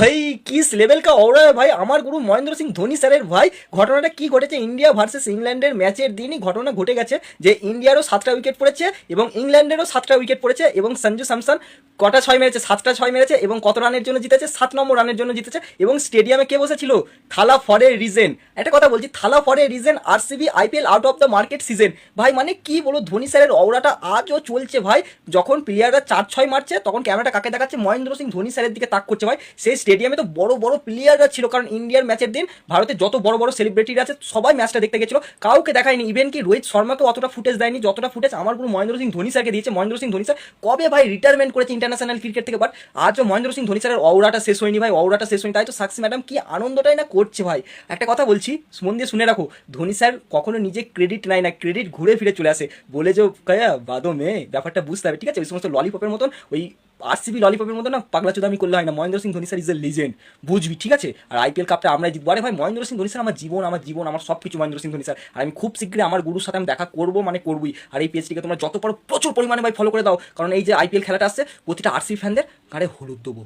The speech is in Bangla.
ভাই কিস লেভেল কা ওরা ভাই আমার গুরু মহেন্দ্র সিং ধোনি স্যারের ভাই ঘটনাটা কি ঘটেছে ইন্ডিয়া ভার্সেস ইংল্যান্ডের ম্যাচের দিনই ঘটনা ঘটে গেছে যে ইন্ডিয়ারও 7টা উইকেট পড়েছে এবং ইংল্যান্ডেরও 7টা উইকেট পড়েছে এবং সঞ্জু স্যামসন কটা ছয় মেরেছে 7টা ছয় মেরেছে এবং কত রানের জন্য জিতেছে 7 নম্বর রানের জন্য জিতেছে এবং স্টেডিয়ামে কে বসেছিল থালা ফর এ রিজেন একটা কথা বলছি থালা for a reason RCB IPL out of the market season ভাই মানে কি বলো ধোনি স্যারের অওরাটা আজও চলছে ভাই যখন প্লেয়াররা 4-6 মারছে তখন ক্যামেরাটা কাকে দেখাচ্ছে মহেন্দ্র সিং ধোনি স্যারের দিকে তাক করছে ভাই সেই স্টেডিয়ামে তো বড় বড় প্লেয়াররা ছিল কারণ ইন্ডিয়ার ম্যাচের দিন ভারতের যত বড় বড় সেলিব্রিটিরা আছে সবাই ম্যাচটা দেখতে গেছিল কাউকে দেখায়নি ইভেন কি রোহিত শর্মাকে অতটা ফুটেজ দেয়নি যতটা ফুটেজ আমার পুরো মহেন্দ্র সিং ধোনি স্যারকে দিয়েছে মহেন্দ্র সিং ধোনি স্যার কবে ভাই রিটায়ারমেন্ট করেছে ইন্টারন্যাশনাল ক্রিকেট থেকে বাট আজও মহেন্দ্র সিং ধোনি স্যারের অওরাটা শেষ হয়নি ভাই অওরাটা শেষ হয়নি তাই তো সাক্ষী ম্যাডাম কি আনন্দটাই না করছে ভাই একটা কথা বলছি মন দিয়ে শুনে রাখো ধোনি স্যার কখনো নিজে ক্রেডিট নেয় না ক্রেডিট ঘুরে ফিরে চলে আসে বলে যে কায়া বাদো মেয়ে ব্যাপারটা বুঝতে হবে ঠিক আছে ওই সমস্ত ললিপপের মতন ওই আরসিবি ললিপপের মতো না পাগলা চোদামি করলে হয় না Mahendra Singh Dhoni sir is a legend বুঝবি ঠিক আছে আর আইপিএল কাপটা আমরা জিতবো আরে ভাই মহেন্দ্র সিং ধোনি স্যার আমার সব কিছু মহেন্দ্র সিং ধোনি স্যার আর আমি খুব শীঘ্রই আমার গুরুর সাথে আমি দেখা করবো মানে করবই আর এই পেজটিকে তোমরা যত পারো প্রচুর পরিমাণে ভাই ফলো করে দাও কারণ এই যে আইপিএল খেলাটা আসছে প্রতিটা আরসিবি ফ্যানদের গাড়ে হলুদ দেবো